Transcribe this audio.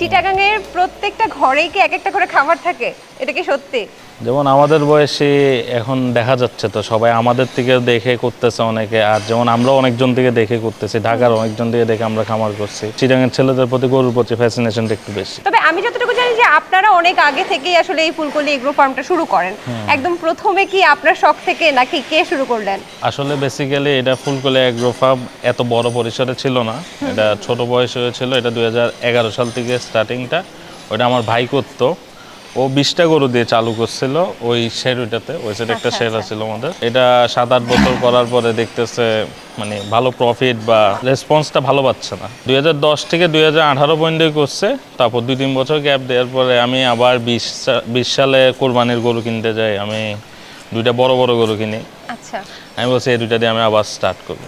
চিটাগাংয়ের প্রত্যেকটা ঘরেই কি এক একটা করে খামার থাকে? এটা কি সত্যি? যেমন আমাদের বয়সে এখন দেখা যাচ্ছে তো সবাই আমাদের থেকে দেখে করতেছে অনেকে, আর যেমন আমরা অনেকজন থেকে দেখে করতেছি, ঢাকার অনেকজন থেকে দেখে আমরা খামার করছি। চিটাগাংয়ের ছেলেদের প্রতি গরুর প্রতি ফ্যাসিনেশনটা একটু বেশি। তবে আমি যতটুকু জানি যে আপনারা অনেক আগে থেকেই আসলে এই ফুলকলি এগ্রো ফার্মটা শুরু করেন। একদম প্রথমে কি আপনার শখ থেকে নাকি কে শুরু করলেন? আসলে বেসিক্যালি এটা ফুলকলি এগ্রো ফার্ম এত বড় পরিসরে ছিল না, এটা ছোট বয়সে হয়েছিল। এটা 2011 সাল থেকে স্টার্টিংটা। ওটা আমার ভাই করতো, ও 20টা গরু দিয়ে চালু করছিল ওই শেডটাতে। ওই সাইড একটা শেড ছিল আমাদের। এটা 7-8 বছর করার পরে দেখতেছে মানে ভালো প্রফিট বা রেসপন্সটা ভালো পাচ্ছে না। 2010 থেকে 2018 পর্যন্ত করছে। তারপর 2-3 বছর গ্যাপ দেওয়ার পরে আমি আবার 20 সালে কোরবানির গরু কিনতে যাই। আমি 2টা বড় বড় গরু কিনি। আচ্ছা, আমি বলছি এই 2টা দিয়ে আমি আবার স্টার্ট করবো।